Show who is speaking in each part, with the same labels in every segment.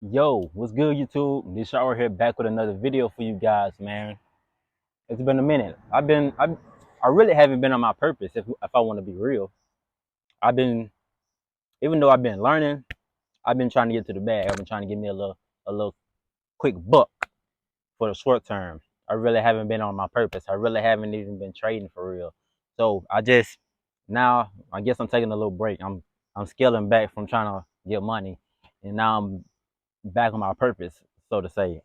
Speaker 1: Yo, what's good, YouTube? This Shower here back with another video for you guys, man. It's been a minute. I really haven't been on my purpose. If I want to be real, I've been, even though I've been learning, I've been trying to get to the bag. I've been trying to get me a little quick buck for the short term. I really haven't been on my purpose. I really haven't even been trading for real. So now I guess I'm taking a little break. I'm scaling back from trying to get money, and now I'm back on my purpose, so to say.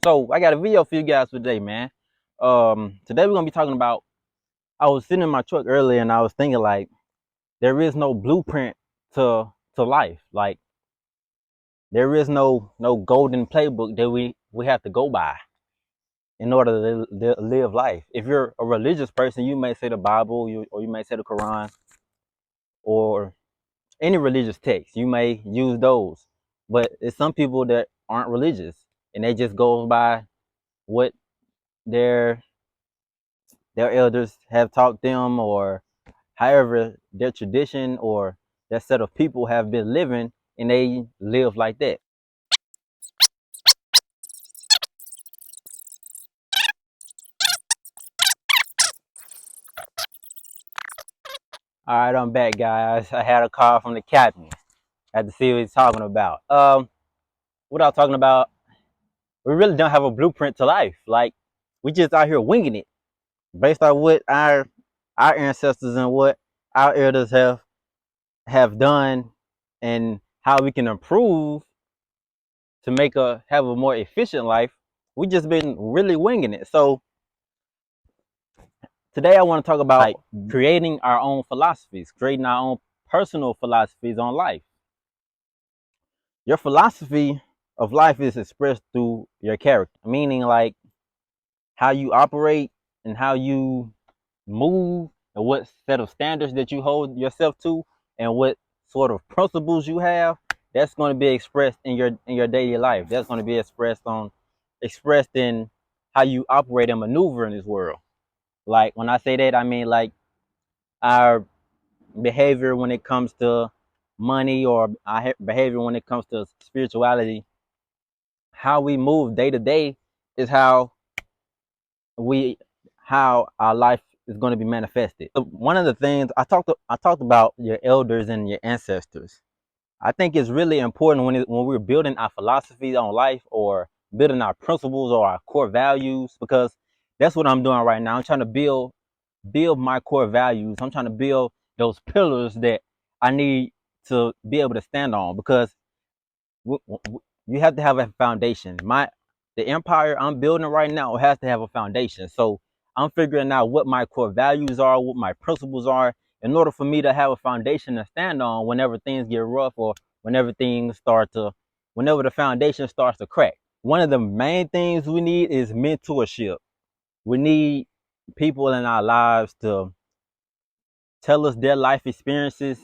Speaker 1: So I got a video for you guys today, man. Today we're gonna be talking about. I was sitting in my truck earlier and I was thinking like there is no blueprint to life. Like there is no golden playbook that we have to go by in order to live life. If you're a religious person, you may say the Bible, or you may say the Quran, or any religious text. You may use those, but it's some people that aren't religious and they just go by what their their elders have taught them, or however their tradition or that set of people have been living, and they live like that. All right, I'm back, guys. I had a call from the captain. I had to see what he's talking about. What I was talking about, we really don't have a blueprint to life. Like we just out here winging it based on what our ancestors and what our elders have done, and how we can improve to make a have a more efficient life. We just been really winging it. So today I want to talk about like creating our own philosophies, creating our own personal philosophies on life. Your philosophy of life is expressed through your character, meaning like how you operate and how you move, and what set of standards that you hold yourself to, and what sort of principles you have. That's going to be expressed in your daily life. That's going to be expressed in how you operate and maneuver in this world. Like when I say that, I mean like our behavior when it comes to money, or our behavior when it comes to spirituality. How we move day to day is we how our life is going to be manifested. So one of the things I talked about your elders and your ancestors. I think it's really important when we're building our philosophy on life, or building our principles or our core values, because that's what I'm doing right now. I'm trying to build my core values. I'm trying to build those pillars that I need to be able to stand on, because you have to have a foundation. The empire I'm building right now has to have a foundation. So I'm figuring out what my core values are, what my principles are, in order for me to have a foundation to stand on whenever things get rough, or whenever whenever the foundation starts to crack. One of the main things we need is mentorship. We need people in our lives to tell us their life experiences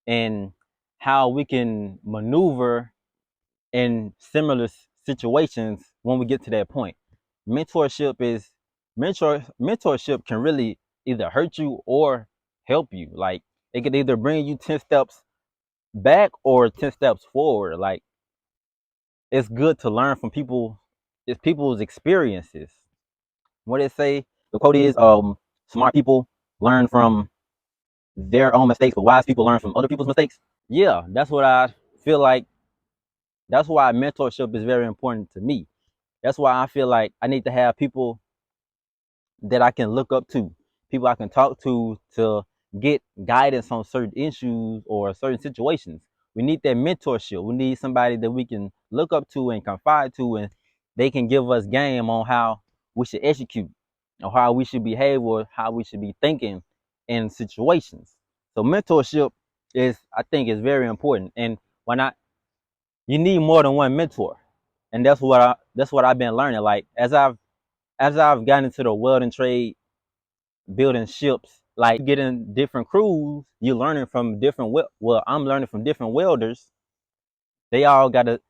Speaker 1: and how we can maneuver in similar situations when we get to that point. Mentorship is mentorship can really either hurt you or help you. Like it could either bring you 10 steps back or 10 steps forward. Like it's good to learn from it's people's experiences. What they say, the quote is smart people learn from their own mistakes, but wise people learn from other people's mistakes. Yeah, that's what I feel like. That's why mentorship is very important to me. That's why I feel like I need to have people that I can look up to, people I can talk to get guidance on certain issues or certain situations. We need that mentorship. We need somebody that we can look up to and confide to, and they can give us game on how we should execute, or how we should behave, or how we should be thinking in situations. So mentorship I think, is very important. And when I you need more than one mentor, and that's what I've been learning. Like as I've gotten into the welding trade, building ships, like getting different crews, you're learning from I'm learning from different welders. They all got to,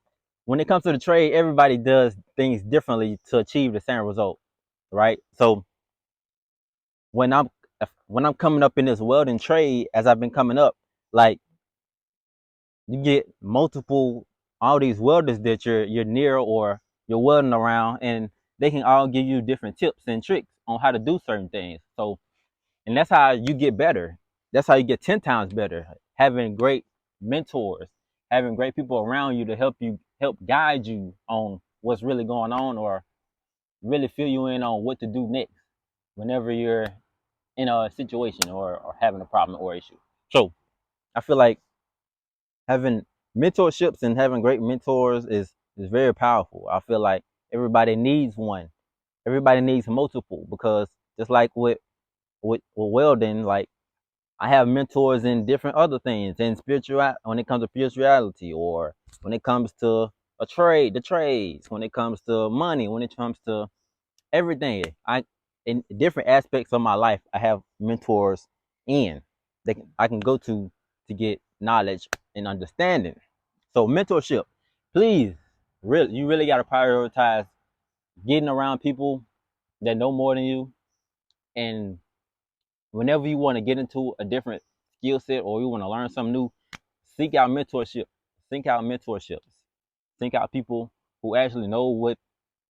Speaker 1: when it comes to the trade, everybody does things differently to achieve the same result, right? So when I'm when I'm coming up in this welding trade, as I've been coming up, like you get multiple. all these welders that you're near or you're welding around, and they can all give you different tips and tricks on how to do certain things. So, and that's how you get better. That's how you get 10 times better. Having great mentors, having great people around you to help guide you on what's really going on, or really fill you in on what to do next whenever you're in a situation or having a problem or issue. So I feel like having mentorships and having great mentors is very powerful. I feel like everybody needs one. Everybody needs multiple, because just like with welding, like I have mentors in different other things, in spiritual, when it comes to spirituality, or when it comes to the trades, when it comes to money, when it comes to everything. In different aspects of my life, I have mentors in I can go to get knowledge and understanding. So mentorship, please, really, you really got to prioritize getting around people that know more than you. And whenever you want to get into a different skill set or you want to learn something new, seek out mentorship. Seek out mentorships. Seek out people who actually know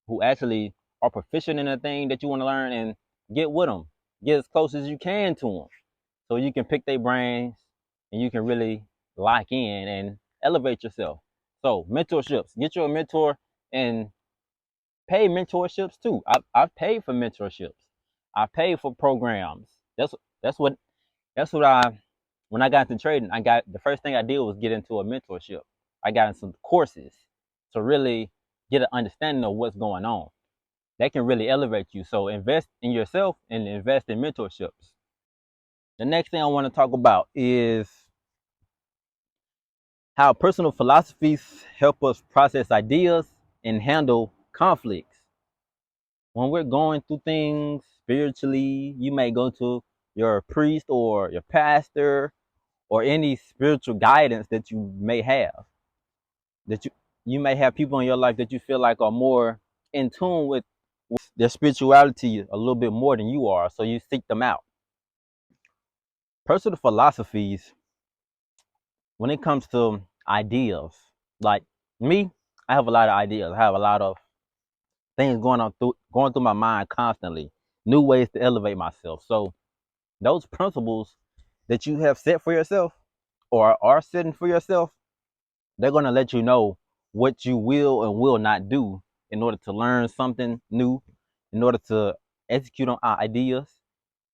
Speaker 1: who actually are proficient in a thing that you want to learn, and get with them. Get as close as you can to them so you can pick their brains and you can really lock in and elevate yourself. So mentorships, get you a mentor, and pay mentorships too. I've paid for mentorships. I paid for programs. That's what that's what I when I got into trading, I got the first thing I did was get into a mentorship. I got in some courses to really get an understanding of what's going on. That can really elevate you. So invest in yourself and invest in mentorships. The next thing I want to talk about is how personal philosophies help us process ideas and handle conflicts. When we're going through things spiritually, you may go to your priest or your pastor or any spiritual guidance that you may have. That you may have people in your life that you feel like are more in tune with their spirituality a little bit more than you are, so you seek them out. Personal philosophies, when it comes to ideas, like me, I have a lot of ideas. I have a lot of things going through my mind constantly, new ways to elevate myself. So those principles that you have set for yourself or are setting for yourself, they're going to let you know what you will and will not do in order to learn something new, in order to execute on ideas.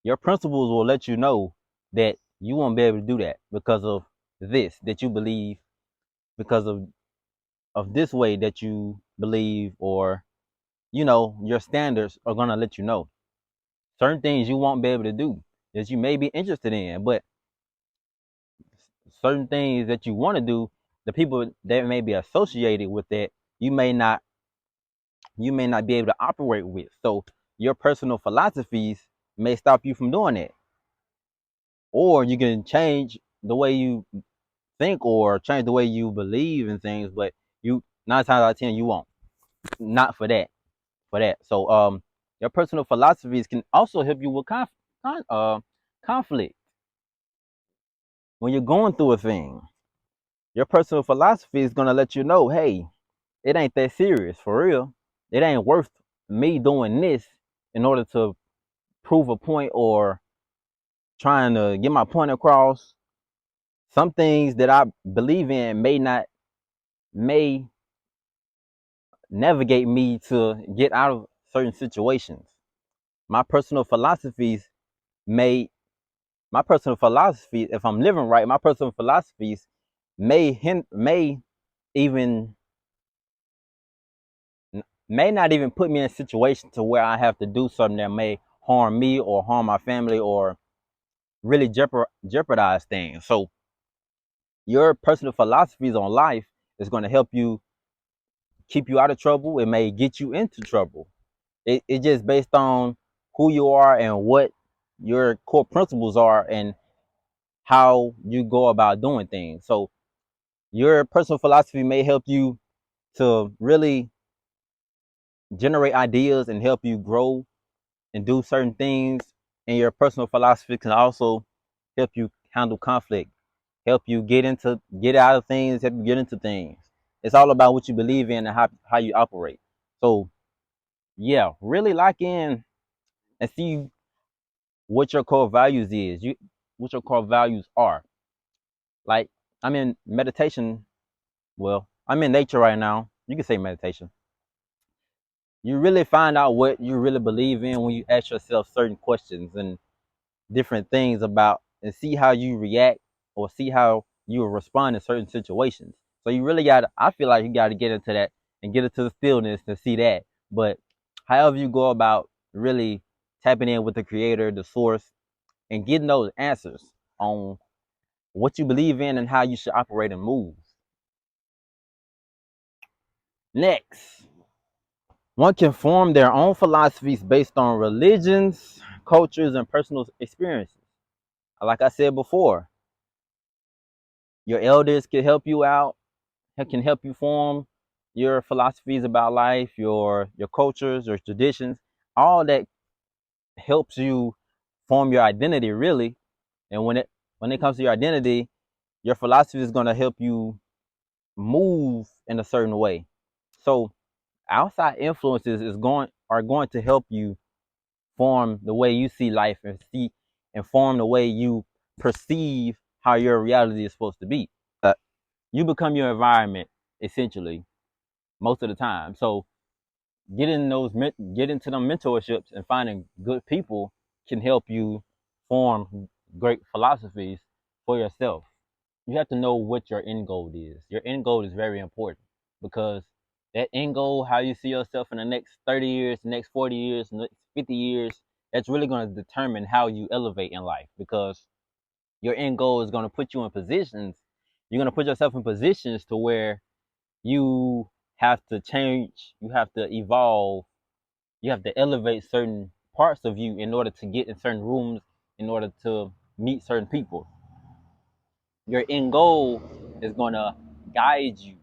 Speaker 1: Your principles will let you know that you won't be able to do that because of this that you believe, because of this way that you believe, or your standards are going to let you know certain things you won't be able to do that you may be interested in, but certain things that you want to do, the people that may be associated with that, you may not be able to operate with. So your personal philosophies may stop you from doing that, or you can change the way you think or change the way you believe in things, but you 9 times out of 10 you won't. Not for that. So your personal philosophies can also help you with conflict. When you're going through a thing, your personal philosophy is gonna let you know, hey, it ain't that serious for real. It ain't worth me doing this in order to prove a point or trying to get my point across. Some things that I believe in may navigate me to get out of certain situations. My personal philosophies may my personal philosophy, if I'm living right, my personal philosophies may even may not even put me in a situation to where I have to do something that may harm me or harm my family or really jeopardize things. So your personal philosophies on life is going to help you keep you out of trouble. It may get you into trouble. It just based on who you are and what your core principles are and how you go about doing things. So your personal philosophy may help you to really generate ideas and help you grow and do certain things. And your personal philosophy can also help you handle conflict, help you get out of things, help you get into things. It's all about what you believe in and how you operate. So yeah, really lock in and see what your core values is. What your core values are. Like I'm in meditation. Well, I'm in nature right now. You can say meditation. You really find out what you really believe in when you ask yourself certain questions and different things about and see how you react or see how you will respond in certain situations. So you really got to, I feel like you got to get into that and get into the stillness to see that. But however you go about really tapping in with the creator, the source, and getting those answers on what you believe in and how you should operate and move. Next, one can form their own philosophies based on religions, cultures, and personal experiences. Like I said before, your elders can help you out, can help you form your philosophies about life, your cultures, your traditions. All that helps you form your identity really. And when it comes to your identity, your philosophy is going to help you move in a certain way. So outside influences are going to help you form the way you see life and form the way you perceive how your reality is supposed to be. You become your environment essentially most of the time. So get into them mentorships and finding good people can help you form great philosophies for yourself. You have to know what your end goal is. Your end goal is very important because that end goal, how you see yourself in the next 30 years, the next 40 years, the next 50 years, that's really going to determine how you elevate in life because your end goal is going to put you in positions. You're going to put yourself in positions to where you have to change, you have to evolve, you have to elevate certain parts of you in order to get in certain rooms, in order to meet certain people. Your end goal is going to guide you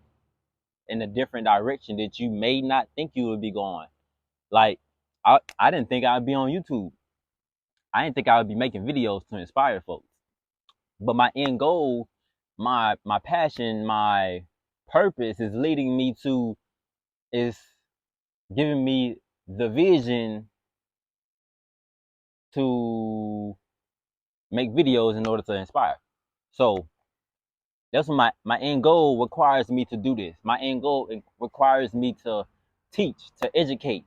Speaker 1: in a different direction that you may not think you would be going. Like, I didn't think I'd be on YouTube. I didn't think I would be making videos to inspire folks. But my end goal, my passion, my purpose is leading me to is giving me the vision to make videos in order to inspire. So that's what my end goal requires me to do this. My end goal requires me to teach, to educate.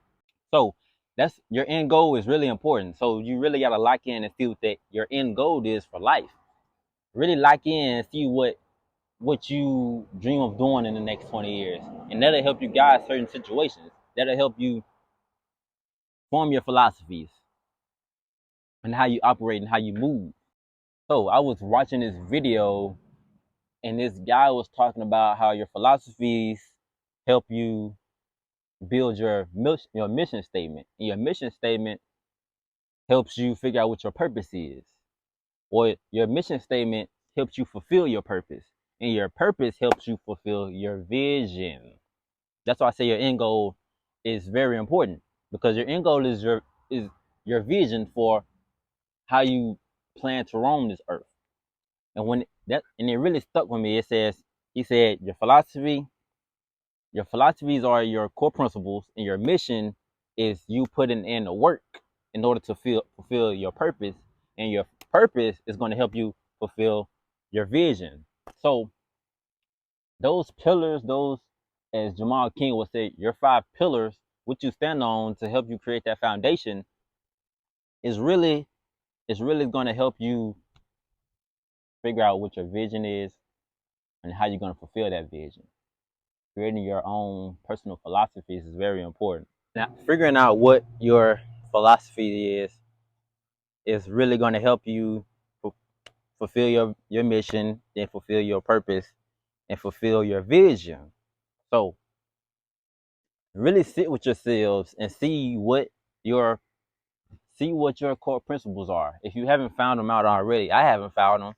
Speaker 1: So that's your end goal is really important. So you really gotta lock in and see what that your end goal is for life. Really lock in and see what you dream of doing in the next 20 years. And that'll help you guide certain situations. That'll help you form your philosophies and how you operate and how you move. So I was watching this video and this guy was talking about how your philosophies help you build your mission statement. And your mission statement helps you figure out what your purpose is. Or your mission statement helps you fulfill your purpose. And your purpose helps you fulfill your vision. That's why I say your end goal is very important because your end goal is your vision for how you plan to roam this earth. And it really stuck with me. He said your philosophies are your core principles, and your mission is you putting in the work in order to fulfill your purpose, and your purpose is going to help you fulfill your vision. So those pillars, those as Jamal King would say, your 5 pillars, what you stand on to help you create that foundation, is really going to help you figure out what your vision is and how you're going to fulfill that vision. Creating your own personal philosophies is very important. Now, figuring out what your philosophy is really going to help you fulfill your mission, then fulfill your purpose, and fulfill your vision. So, really sit with yourselves and your see what your core principles are. If you haven't found them out already, I haven't found them,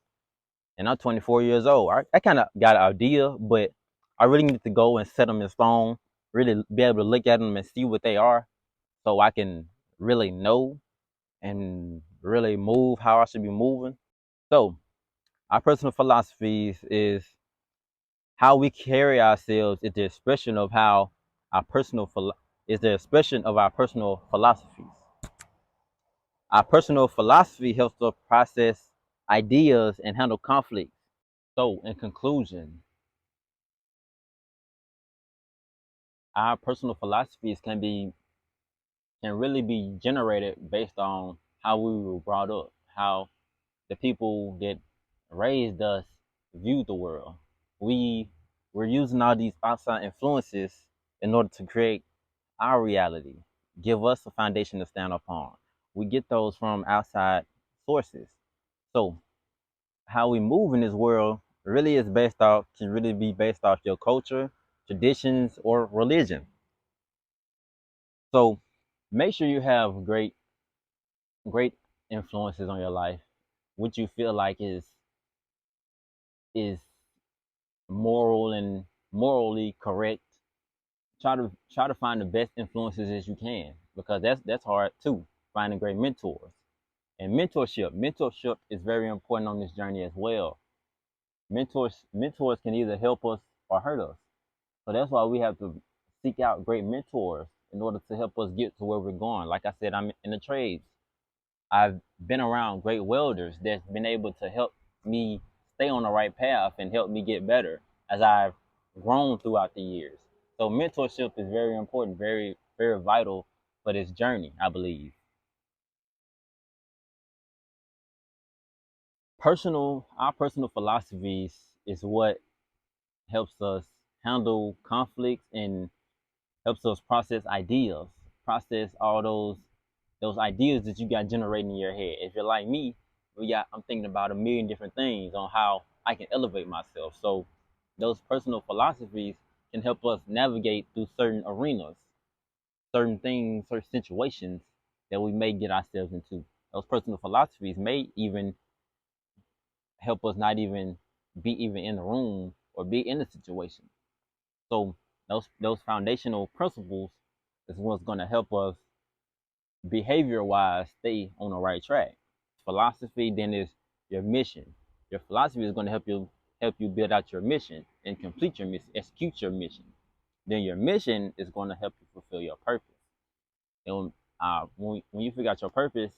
Speaker 1: and I'm 24 years old. I kind of got an idea, but I really need to go and set them in stone. Really be able to look at them and see what they are, so I can really know and really move how I should be moving. So, our personal philosophies is how we carry ourselves is the expression of how our is the expression of our personal philosophies. Our personal philosophy helps us process ideas and handle conflict. So, in conclusion, our personal philosophies can really be generated based on how we were brought up, how the people that raised us viewed the world. We were using all these outside influences in order to create our reality, give us a foundation to stand upon. We get those from outside sources. So how we move in this world really is based off can really be based off your culture, traditions, or religion. So make sure you have great influences on your life, what you feel like is moral and morally correct. Try to find the best influences as you can, because that's hard too. Finding great mentors and mentorship is very important on this journey as well. Mentors can either help us or hurt us. So that's why we have to seek out great mentors in order to help us get to where we're going. Like I said, I'm in the trades. I've been around great welders that's been able to help me stay on the right path and help me get better as I've grown throughout the years. So mentorship is very important, very vital for this journey, I believe. Our personal philosophies is what helps us handle conflicts and helps us process ideas, process all those ideas that you got generating in your head. If you're like me, I'm thinking about a million different things on how I can elevate myself. So those personal philosophies can help us navigate through certain arenas, certain things, certain situations that we may get ourselves into. Those personal philosophies may even help us not even be even in the room or be in the situation. So those foundational principles is what's going to help us behavior wise stay on the right track. Philosophy then is your mission. Your philosophy is going to help you build out your mission and complete your mission, execute your mission. Then your mission is going to help you fulfill your purpose. And when you figure out your purpose,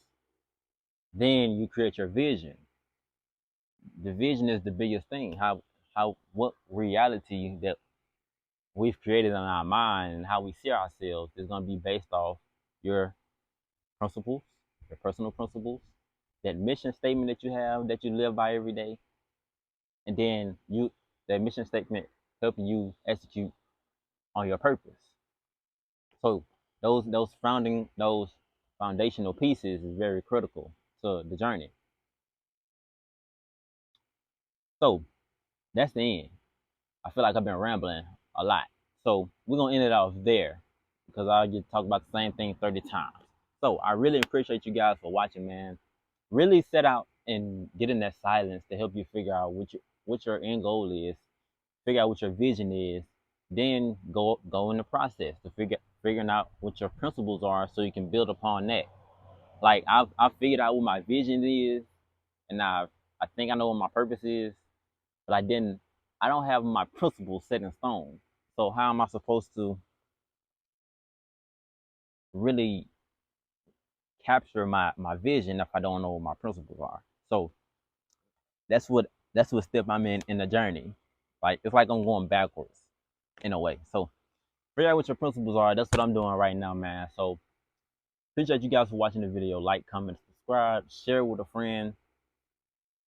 Speaker 1: then you create your vision. The vision is the biggest thing. What reality that we've created in our mind and how we see ourselves is going to be based off your principles, your personal principles, that mission statement that you have that you live by every day, and then that mission statement helping you execute on your purpose. So those foundational pieces is very critical to the journey. So that's the end. I feel like I've been rambling a lot. So we're gonna end it off there because I get talk about the same thing 30 times. So I really appreciate you guys for watching, man. Really set out and get in that silence to help you figure out what your end goal is, figure out what your vision is, then go in the process to figuring out what your principles are so you can build upon that. Like I've figured out what my vision is, and I think I know what my purpose is, but I don't have my principles set in stone. So how am I supposed to really capture my vision if I don't know what my principles are? So that's what step I'm in the journey. Like it's like I'm going backwards in a way. So figure out what your principles are. That's what I'm doing right now, man. So appreciate you guys for watching the video. Like, comment, subscribe, share with a friend.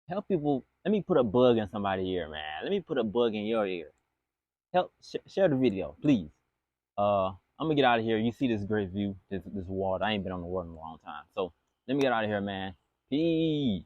Speaker 1: Help people. Let me put a bug in somebody's ear, man. Let me put a bug in your ear. Help share the video, please. I'm gonna get out of here. You see this great view, this water. I ain't been on the water in a long time. So let me get out of here, man. Peace.